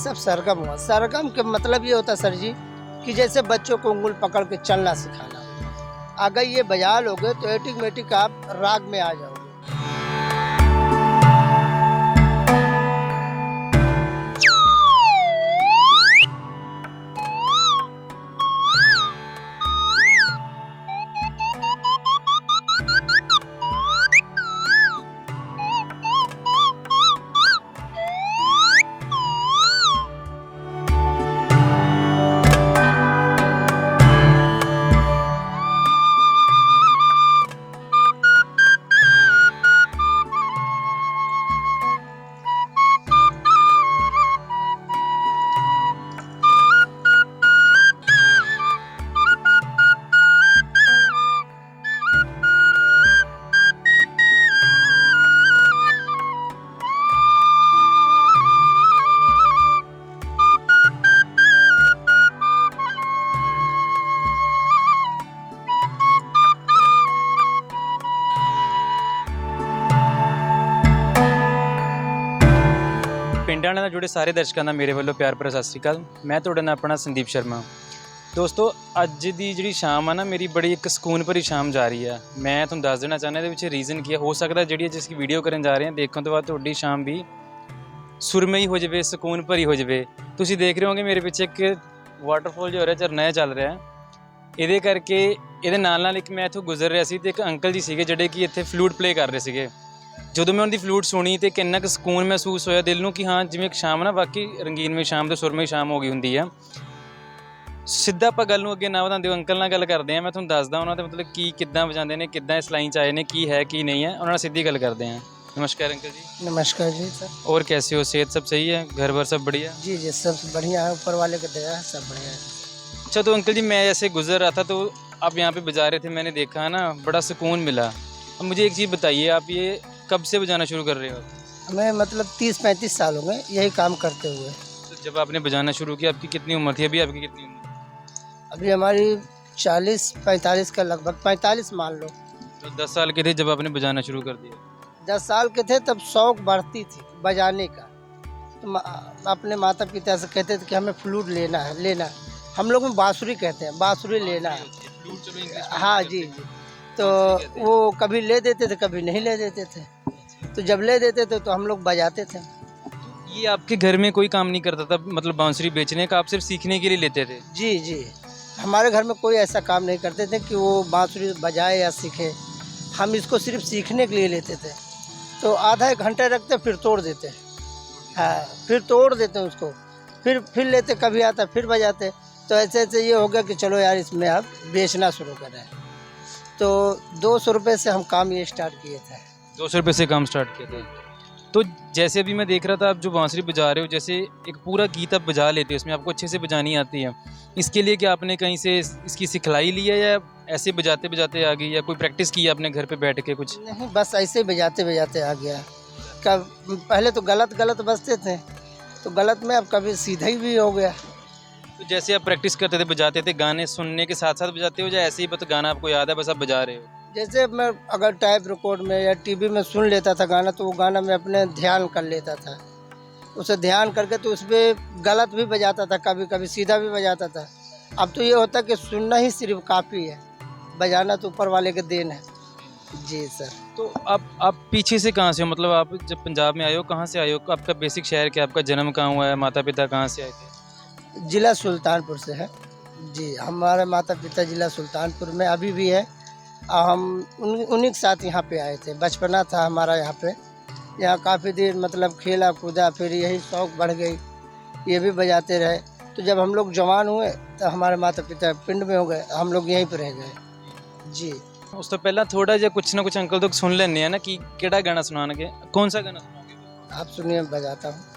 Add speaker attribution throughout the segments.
Speaker 1: सब सरगम हुआ। सरगम के मतलब ये होता सर जी कि जैसे बच्चों को उंगल पकड़ के चलना सिखाना। अगर ये बजा लोगे तो ऑटोमेटिक आप राग में आ जाओगे।
Speaker 2: ਪਿੰਡ ਵਾਲਿਆਂ ਨਾਲ ਜੁੜੇ ਸਾਰੇ ਦਰਸ਼ਕਾਂ ਦਾ ਮੇਰੇ ਵੱਲੋਂ ਪਿਆਰ ਭਰਾ ਸਤਿ ਸ਼੍ਰੀ ਅਕਾਲ। ਮੈਂ ਤੁਹਾਡਾ ਨਾਲ ਆਪਣਾ ਸੰਦੀਪ ਸ਼ਰਮਾ। ਦੋਸਤੋ ਅੱਜ ਦੀ ਜਿਹੜੀ ਸ਼ਾਮ ਆ ਨਾ ਮੇਰੀ ਬੜੀ ਇੱਕ ਸਕੂਨ ਭਰੀ ਸ਼ਾਮ ਜਾ ਰਹੀ ਆ। ਮੈਂ ਤੁਹਾਨੂੰ ਦੱਸ ਦੇਣਾ ਚਾਹੁੰਦਾ ਇਹਦੇ ਵਿੱਚ ਰੀਜ਼ਨ ਕੀ ਆ। ਹੋ ਸਕਦਾ ਜਿਹੜੀ ਜਿਸ ਦੀ ਵੀਡੀਓ ਕਰਨ ਜਾ ਰਹੇ ਹਾਂ ਦੇਖਣ ਤੋਂ ਬਾਅਦ ਤੁਹਾਡੀ ਸ਼ਾਮ ਵੀ ਸੁਰਮਈ ਹੋ ਜਾਵੇ, ਸਕੂਨ ਭਰੀ ਹੋ ਜਾਵੇ। ਤੁਸੀਂ ਦੇਖ ਰਹੇ ਹੋਗੇ ਮੇਰੇ ਪਿੱਛੇ ਇੱਕ ਵਾਟਰਫਾਲ ਜੋ ਹੋ ਰਿਹਾ, ਝਰਨਾ ਜਿਹਾ ਚੱਲ ਰਿਹਾ। ਇਹਦੇ ਕਰਕੇ ਇਹਦੇ ਨਾਲ ਇੱਕ ਮੈਂ ਇੱਥੋਂ ਗੁਜ਼ਰ ਰਿਹਾ ਸੀ ਤੇ ਇੱਕ ਅੰਕਲ ਜੀ ਸੀਗੇ ਜਿਹੜੇ ਕਿ ਇੱਥੇ ਫਲੂਟ ਪਲੇ ਕਰ ਰਹੇ ਸੀਗੇ। ਜਦੋਂ ਮੈਂ ਉਹਨਾਂ ਦੀ ਫਲੂਟ ਸੁਣੀ ਤੇ ਕਿੰਨਾ ਕੁ ਸਕੂਨ ਮਹਿਸੂਸ ਹੋਇਆ ਦਿਲ ਨੂੰ ਕਿ ਹਾਂ ਜਿਵੇਂ ਇੱਕ ਸ਼ਾਮ ਨਾ ਵਾਕਈ ਰੰਗੀਨਮਈ ਸ਼ਾਮ ਤੇ ਸੁਰਮਈ ਸ਼ਾਮ ਹੋ ਗਈ ਹੁੰਦੀ ਆ। ਸਿੱਧਾ ਆਪਾਂ ਗੱਲ ਨੂੰ ਅੱਗੇ ਨਾ ਵਧਾਉਂਦੇ ਹੋ ਅੰਕਲ ਨਾਲ ਗੱਲ ਕਰਦੇ ਹਾਂ। ਮੈਂ ਤੁਹਾਨੂੰ ਦੱਸਦਾ ਉਹਨਾਂ ਦੇ ਮਤਲਬ ਕੀ ਕਿੱਦਾਂ ਵਜਾਉਂਦੇ ਨੇ, ਕਿੱਦਾਂ ਇਸ ਲਾਈਨ 'ਚ ਆਏ ਨੇ, ਕੀ ਹੈ ਕੀ नहीं है। ਉਹਨਾਂ ਨਾਲ ਸਿੱਧੀ ਗੱਲ ਕਰਦੇ हैं। नमस्कार अंकल जी।
Speaker 1: नमस्कार जी सर।
Speaker 2: और कैसे हो, सेहत सब सही है, घर भर सब बढ़िया?
Speaker 1: जी जी सब बढ़िया है, ऊपर वाले का दया है, सब बढ़िया है।
Speaker 2: अच्छा तो अंकल जी मैं ऐसे गुजर रहा था तो आप यहाँ पे बजा रहे थे, मैंने देखा ना बड़ा सुकून मिला। अब मुझे एक चीज़ बताइए, आप ये कब से बजाना शुरू कर रहे हो?
Speaker 1: हमें मतलब 30-35 साल हो गए यही काम करते हुए।
Speaker 2: तो जब आपने बजाना शुरू किया आपकी कितनी उम्र थी? अभी आपकी कितनी उम्र?
Speaker 1: अभी हमारी 40-45 का लगभग 45 मान लो।
Speaker 2: तो 10 साल के थे जब आपने बजाना शुरू कर दिया?
Speaker 1: 10 साल के थे तब शौक बढ़ती थी बजाने का। तो अपने माता पिता से कहते थे कि हमें फ्लूट लेना है लेना है। हम लोग में बांसुरी कहते हैं, बांसुरी लेना है। हाँ जी जी। तो वो कभी ले देते थे कभी नहीं ले देते थे। तो जब ले देते थे तो हम लोग बजाते थे।
Speaker 2: ये आपके घर में कोई काम नहीं करता था मतलब बांसुरी बेचने का, आप सिर्फ सीखने के लिए लेते थे?
Speaker 1: जी जी। हमारे घर में कोई ऐसा काम नहीं करते थे कि वो बांसुरी बजाए या सीखे। हम इसको सिर्फ सीखने के लिए लेते थे। तो आधा एक घंटे रखते फिर तोड़ देते। हाँ फिर तोड़ देते उसको, फिर लेते, कभी आता फिर बजाते। तो ऐसे ऐसे ये हो गया कि चलो यार इसमें अब बेचना शुरू करें। तो 200 रुपये से हम काम ये स्टार्ट किए थे।
Speaker 2: 200 रुपये से काम स्टार्ट किया था। तो जैसे अभी मैं देख रहा था आप जो बांसुरी बजा रहे हो, जैसे एक पूरा गीत आप बजा लेते हो, इसमें आपको अच्छे से बजानी आती है। इसके लिए क्या आपने कहीं से इसकी सिखलाई ली है या ऐसे बजाते बजाते आ गई, या कोई प्रैक्टिस की है आपने घर पे बैठ के कुछ?
Speaker 1: नहीं बस ऐसे ही बजाते बजाते आ गया। कब पहले तो गलत गलत बजते थे, तो गलत में अब कभी सीधा ही भी हो गया।
Speaker 2: तो जैसे आप प्रैक्टिस करते थे बजाते थे, गाने सुनने के साथ साथ बजाते हो या ऐसे ही बस गाना आपको याद है बस आप बजा रहे हो?
Speaker 1: जैसे मैं अगर टाइप रिकॉर्ड में या टीवी में सुन लेता था गाना तो वो गाना मैं अपने ध्यान कर लेता था। उसे ध्यान करके तो उसमें गलत भी बजाता था, कभी कभी सीधा भी बजाता था। अब तो ये होता कि सुनना ही सिर्फ काफ़ी है, बजाना तो ऊपर वाले के देन है। जी सर।
Speaker 2: तो आप पीछे से कहाँ से हो, मतलब आप जब पंजाब में आए हो कहाँ से आए हो, आपका बेसिक शहर क्या, आपका जन्म कहाँ हुआ है, माता पिता कहाँ से आए थे?
Speaker 1: जिला सुल्तानपुर से है जी। हमारे माता पिता जिला सुल्तानपुर में अभी भी है। हम उन्हीं के साथ यहाँ पे आए थे, बचपना था हमारा यहाँ पे। यहाँ काफ़ी देर मतलब खेला कूदा, फिर यही शौक़ बढ़ गई, ये भी बजाते रहे। तो जब हम लोग जवान हुए तो हमारे माता पिता पिंड में हो गए, हम लोग यहीं पर रह गए जी।
Speaker 2: उस तो पहला थोड़ा जिहा कुछ ना कुछ अंकल तो सुन लेने ना कि केड़ा गाना सुनाने, कौन सा गाना सुनाओगे?
Speaker 1: आप सुनिए, बजाता हूँ।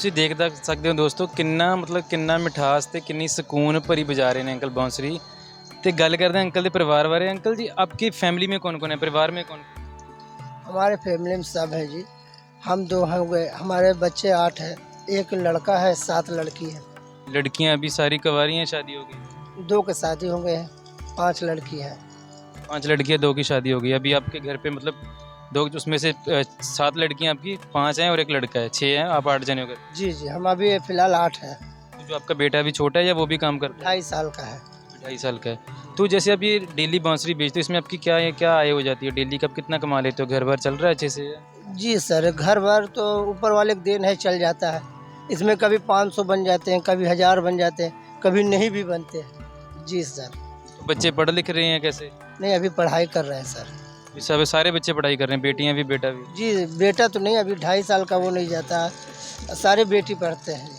Speaker 2: ਤੁਸੀਂ ਦੇਖ ਸਕਦੇ ਹੋ ਦੋਸਤੋ ਕਿੰਨਾ ਮਿਠਾਸ ਤੇ ਕਿੰਨੀ ਸਕੂਨ ਭਰੀ ਬਜਾ ਰਹੇ ਨੇ ਅੰਕਲ ਬਾਂਸुरी। ਤੇ ਗੱਲ ਕਰਦੇ हैं अंकल ਦੇ परिवार बारे। अंकल जी आपकी फैमिली में कौन कौन है, परिवार में कौन?
Speaker 1: हमारे फैमिली में सब है जी। हम 2 हो गए, हमारे बच्चे 8 हैं, एक लड़का है 7 लड़की है।
Speaker 2: लड़कियां अभी सारी कवारी हैं, शादी हो गई?
Speaker 1: 2 के शादी हो गए हैं, 5 लड़की हैं।
Speaker 2: 5 लड़कियां, 2 की शादी हो गई। अभी आपके घर पे मतलब 2, उसमें से 7 लड़कियां आपकी, 5 हैं और 1 लड़का है, 6 हैं, आप 8 जने हो गए।
Speaker 1: जी जी, हम अभी फ़िलहाल 8 हैं।
Speaker 2: तो जो आपका बेटा अभी छोटा है या वो भी काम करता है?
Speaker 1: 2.5 साल का है।
Speaker 2: 2.5 साल का है। तो जैसे आप ये डेली बांसुरी बेचते हो, इसमें आपकी क्या आय हो जाती है डेली का? आप कितना कमा लेते हो? घर बार चल रहा है अच्छे से?
Speaker 1: जी सर, घर भर तो ऊपर वाले के देन है, चल जाता है। इसमें कभी 500 बन जाते हैं, कभी 1000 बन जाते हैं, कभी नहीं भी बनते हैं। जी सर।
Speaker 2: तो बच्चे पढ़ लिख रहे हैं कैसे?
Speaker 1: नहीं, अभी पढ़ाई कर रहे हैं सर।
Speaker 2: इस सब सारे बच्चे पढ़ाई कर रहे हैं, बेटियां भी बेटा भी?
Speaker 1: जी, बेटा तो नहीं, अभी 2.5 साल का वो नहीं जाता है, सारे बेटी पढ़ते हैं।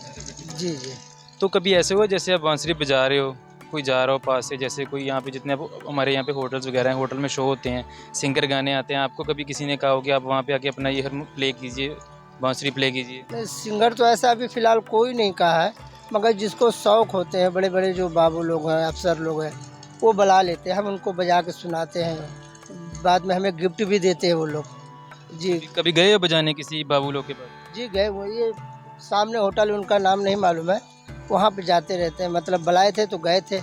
Speaker 1: जी जी।
Speaker 2: तो कभी ऐसे हुआ जैसे आप बांसुरी बजा रहे हो, कोई जा रहा हो पास से, जैसे कोई यहाँ पे जितने हमारे यहाँ पे होटल्स वगैरह हैं, होटल में शो होते हैं, सिंगर गाने आते हैं, आपको कभी किसी ने कहा हो कि आप वहाँ पे आके अपना ये प्ले कीजिए, बांसुरी प्ले कीजिए?
Speaker 1: नहीं, सिंगर तो ऐसा अभी फ़िलहाल कोई नहीं कहा है, मगर जिसको शौक़ होते हैं, बड़े बड़े जो बाबू लोग हैं, अफसर लोग हैं, वो बुला लेते हैं, हम उनको बजा के सुनाते हैं, बाद में हमें गिफ्ट भी देते हैं वो लोग। जी।
Speaker 2: कभी गए हो बजाने किसी बाबू लोग के पास?
Speaker 1: जी गए, वो ये सामने होटल, उनका नाम नहीं मालूम है, वहाँ पे जाते रहते हैं। मतलब बुलाए थे तो गए थे,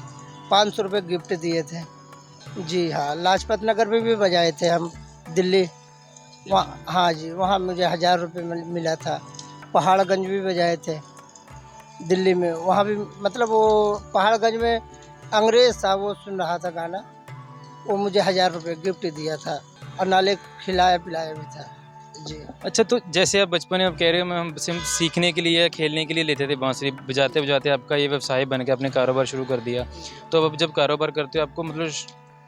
Speaker 1: 500 रुपये गिफ्ट दिए थे। जी हाँ, लाजपत नगर में भी बजाए थे हम, दिल्ली। वहाँ हाँ जी, वहाँ मुझे 1000 रुपये मिला था। पहाड़गंज भी बजाए थे दिल्ली में, वहाँ भी मतलब वो पहाड़गंज में अंग्रेज़ था, वो सुन रहा था गाना, वो मुझे 1000 रुपये गिफ्ट दिया था और नाले खिलाया पिलाया भी था। जी।
Speaker 2: अच्छा, तो जैसे आप बचपन में आप कह रहे हो, हम सिर्फ सीखने के लिए या खेलने के लिए लेते थे बांसुरी, बजाते बजाते आपका ये व्यवसाय बन गया, आपने कारोबार शुरू कर दिया। तो अब जब कारोबार करते हो, आपको मतलब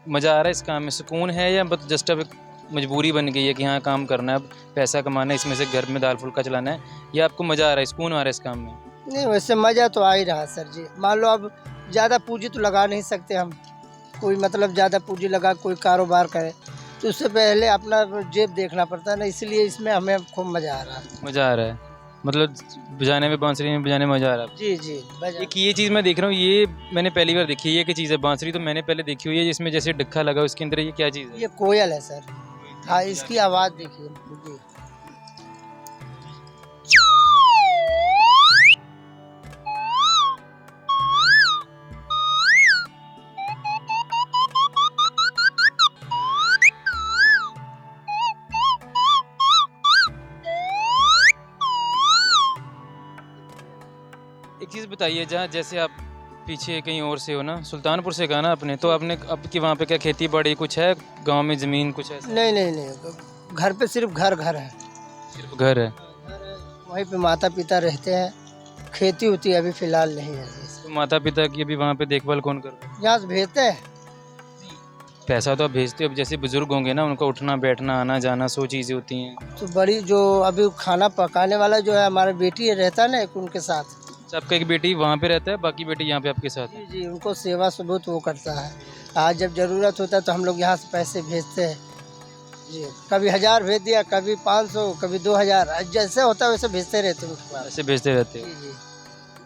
Speaker 2: मज़ा आ रहा है इस काम में, सुकून है, या बस जस्ट अब एक मजबूरी बन गई है कि हाँ काम करना है, अब पैसा कमाना है, इसमें से घर में दाल फुल्का चलाना है, या आपको मज़ा आ रहा है, सुकून आ रहा है इस काम में?
Speaker 1: नहीं, वैसे मज़ा तो आ ही रहा सर जी। मान लो अब ज़्यादा पूंजी तो लगा नहीं सकते हम, कोई मतलब ज़्यादा पूंजी लगा कोई कारोबार करे तो उससे पहले अपना जेब देखना पड़ता है ना, इसलिए इसमें हमें खूब मज़ा आ रहा है।
Speaker 2: मज़ा आ रहा है, मतलब बजाने में, बांसुरी में बजाने में मज़ा आ रहा है?
Speaker 1: जी जी।
Speaker 2: एक ये चीज़ मैं देख रहा हूँ, ये मैंने पहली बार देखी है। ये क्या चीज़ है? बांसुरी तो मैंने पहले देखी हुई है, जिसमें जैसे डक्का लगा उसके अंदर, ये क्या चीज़ है?
Speaker 1: ये कोयल है सर। हाँ, इसकी आवाज़ देखिए जी।
Speaker 2: एक चीज़ बताइए, जहाँ जैसे आप पीछे कहीं और से हो ना, सुल्तानपुर से कहा ना आपने, तो आपने अब की वहाँ पे क्या खेती बाड़ी कुछ है, गांव में ज़मीन कुछ है?
Speaker 1: नहीं नहीं नहीं, घर पे सिर्फ घर है।
Speaker 2: सिर्फ घर है?
Speaker 1: वहीं पे माता पिता रहते हैं, खेती होती अभी फ़िलहाल नहीं है।
Speaker 2: तो माता पिता की अभी वहाँ पे देखभाल कौन कर रहा है?
Speaker 1: यहाँ से भेजते हैं।
Speaker 2: पैसा तो आप भेजते हो, अब जैसे बुजुर्ग होंगे ना, उनका उठना बैठना आना जाना 100 चीज़ें होती हैं।
Speaker 1: तो बड़ी जो अभी खाना पकाने वाला जो है हमारा बेटी रहता है ना, एक उनके साथ।
Speaker 2: आपका एक बेटी वहाँ पे रहता है, बाकी बेटी यहाँ पे आपके साथ है?
Speaker 1: जी जी, उनको सेवा सबूत वो करता है। आज जब ज़रूरत होता है तो हम लोग यहाँ से पैसे भेजते हैं जी। कभी 1000 भेज दिया, कभी 500, कभी 2000, जैसे होता है वैसे भेजते रहते हैं उनके पास।
Speaker 2: ऐसे भेजते रहते हो?
Speaker 1: जी जी।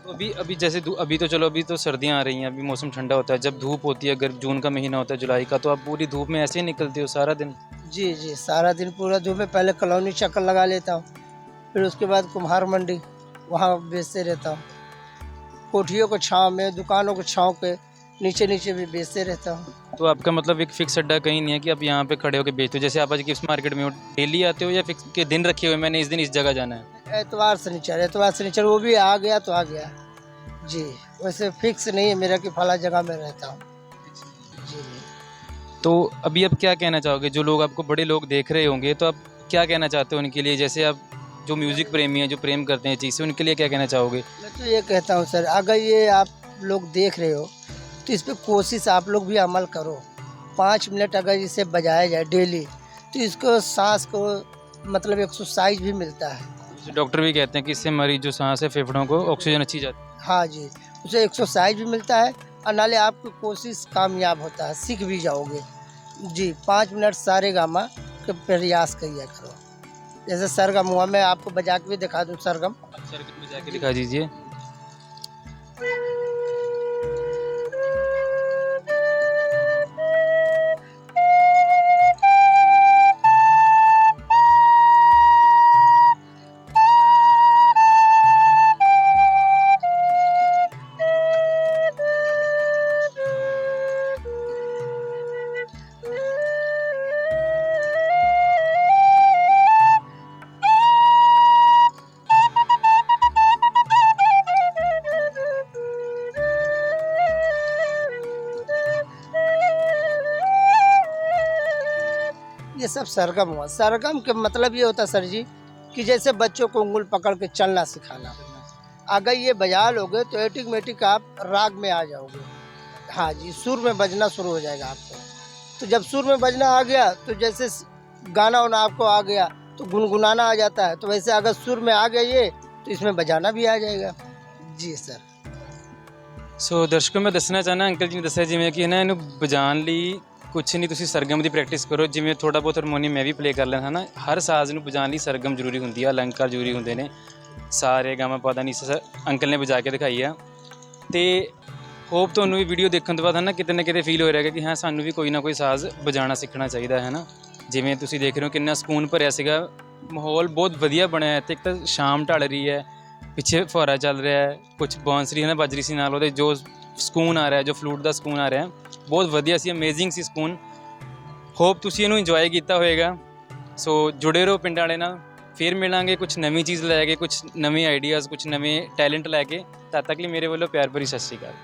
Speaker 2: तो अभी जैसे अभी तो चलो, अभी तो सर्दियाँ आ रही हैं, अभी मौसम ठंडा होता है, जब धूप होती है, अगर जून का महीना होता है, जुलाई का, तो आप पूरी धूप में ऐसे ही निकलते हो सारा दिन?
Speaker 1: जी जी, सारा दिन पूरा धूप में। पहले कॉलोनी चक्कर लगा लेता हूँ, फिर उसके बाद कुम्हार मंडी, वहाँ बेचते रहता हूँ। कोठियों को छाँव में, दुकानों को छाँव के नीचे नीचे भी बेचते रहता हूँ।
Speaker 2: तो आपका मतलब एक फिक्स अड्डा कहीं नहीं है कि आप यहाँ पे खड़े होकर बेचते हो? जैसे आप आज गिफ्ट मार्केट में हो, डेली आते हो या फिक्स के दिन रखे हुए, मैंने इस दिन इस जगह जाना है?
Speaker 1: एतवार शनिचर वो भी आ गया तो आ गया जी। वैसे फिक्स नहीं है मेरा कि फला जगह में रहता हूँ जी।
Speaker 2: तो अभी आप क्या कहना चाहोगे, जो लोग आपको बड़े लोग देख रहे होंगे, तो आप क्या कहना चाहते हो उनके लिए? जैसे आप जो म्यूज़िक प्रेमी हैं, जो प्रेम करते हैं चीज़ से, उनके लिए क्या कहना चाहोगे?
Speaker 1: मैं तो ये कहता हूँ सर, अगर ये आप लोग देख रहे हो तो इस पर कोशिश आप लोग भी अमल करो। 5 मिनट अगर इसे बजाया जाए डेली तो इसको सांस को मतलब एक्सरसाइज भी मिलता है।
Speaker 2: डॉक्टर भी कहते हैं कि इससे हमारी जो सांस है, फेफड़ों को ऑक्सीजन अच्छी जाती है।
Speaker 1: हाँ जी, उसे एक्सरसाइज भी मिलता है और नाले आपकी कोशिश कामयाब होता है, सीख भी जाओगे जी। 5 मिनट सारे गामा के प्रयास किया करो। जैसे सरगम हुआ, मैं आपको बजा के भी दिखा दूँ सरगम।
Speaker 2: सरगम बजा के दिखा दीजिए।
Speaker 1: ये सब सरगम हुआ। सरगम के मतलब ये होता सर जी कि जैसे बच्चों को उंगल पकड़ के चलना सिखाना। अगर ये बजा लोगे तो ऑटोमेटिक आप राग में आ जाओगे। हाँ जी, सुर में बजना शुरू हो जाएगा आपको। तो जब सुर में बजना आ गया तो जैसे गाना वाना आपको आ गया तो गुनगुनाना आ जाता है। तो वैसे अगर सुर में आ गया ये तो इसमें बजाना भी आ जाएगा। जी सर।
Speaker 2: ਸੋ ਦਰਸ਼ਕੋ ਮੈਂ ਦੱਸਣਾ ਚਾਹੁੰਦਾ, ਅੰਕਲ ਜੀ ਨੇ ਦੱਸਿਆ ਜਿਵੇਂ ਕਿ ਇਹਨਾਂ ਨੂੰ ਵਜਾਉਣ ਲਈ ਕੁਛ ਨਹੀਂ, ਤੁਸੀਂ ਸਰਗਮ ਦੀ ਪ੍ਰੈਕਟਿਸ ਕਰੋ। ਜਿਵੇਂ ਥੋੜ੍ਹਾ ਬਹੁਤ ਹਾਰਮੋਨੀਅਮ ਮੈਂ ਵੀ ਪਲੇ ਕਰ ਲੈਂਦਾ ਹੈ ਨਾ, ਹਰ ਸਾਜ਼ ਨੂੰ ਵਜਾਉਣ ਲਈ ਸਰਗਮ ਜ਼ਰੂਰੀ ਹੁੰਦੀ ਆ, ਅਲੰਕਾਰ ਜ਼ਰੂਰੀ ਹੁੰਦੇ ਨੇ। ਸਾਰੇ ਗਾਮਾ ਪਾਦਾ ਨੀ ਸਾ ਅੰਕਲ ਨੇ ਵਜਾ ਕੇ ਦਿਖਾਈ ਆ। ਅਤੇ ਹੋਪ ਤੁਹਾਨੂੰ ਵੀ ਵੀਡੀਓ ਦੇਖਣ ਤੋਂ ਬਾਅਦ ਹੈ ਨਾ ਕਿਤੇ ਫੀਲ ਹੋ ਰਿਹਾ ਕਿ ਹਾਂ ਸਾਨੂੰ ਵੀ ਕੋਈ ਨਾ ਕੋਈ ਸਾਜ਼ ਵਜਾਉਣਾ ਸਿੱਖਣਾ ਚਾਹੀਦਾ ਹੈ ਨਾ। ਜਿਵੇਂ ਤੁਸੀਂ ਦੇਖ ਰਹੇ ਹੋ ਕਿੰਨਾ ਸਕੂਨ ਭਰਿਆ ਸੀਗਾ, ਮਾਹੌਲ ਬਹੁਤ ਵਧੀਆ ਬਣਿਆ ਇੱਥੇ। ਇੱਕ ਤਾਂ ਸ਼ਾਮ ਢਲ ਰਹੀ ਹੈ, ਪਿੱਛੇ ਫੁਹਾਰਾ ਚੱਲ ਰਿਹਾ ਹੈ, ਕੁਛ ਬਾਂਸਰੀ ਹੈ ਨਾ ਵੱਜ ਰਹੀ ਸੀ ਨਾਲ, ਉਹਦੇ ਜੋ ਸਕੂਨ ਆ ਰਿਹਾ, ਜੋ ਫਲੂਟ ਦਾ ਸਕੂਨ ਆ ਰਿਹਾ, ਬਹੁਤ ਵਧੀਆ ਸੀ, ਅਮੇਜ਼ਿੰਗ ਸੀ ਸਕੂਨ। ਹੋਪ ਤੁਸੀਂ ਇਹਨੂੰ ਇੰਜੋਏ ਕੀਤਾ ਹੋਏਗਾ। ਸੋ ਜੁੜੇ ਰਹੋ ਪਿੰਡ ਵਾਲੇ ਨਾਲ, ਫਿਰ ਮਿਲਾਂਗੇ ਕੁਛ ਨਵੀਂ ਚੀਜ਼ ਲੈ ਕੇ, ਕੁਛ ਨਵੇਂ ਆਈਡੀਆਜ਼, ਕੁਛ ਨਵੇਂ ਟੈਲੈਂਟ ਲੈ ਕੇ। ਤਦ ਤੱਕ ਲਈ ਮੇਰੇ ਵੱਲੋਂ ਪਿਆਰ ਭਰੀ ਸਤਿ ਸ਼੍ਰੀ ਅਕਾਲ।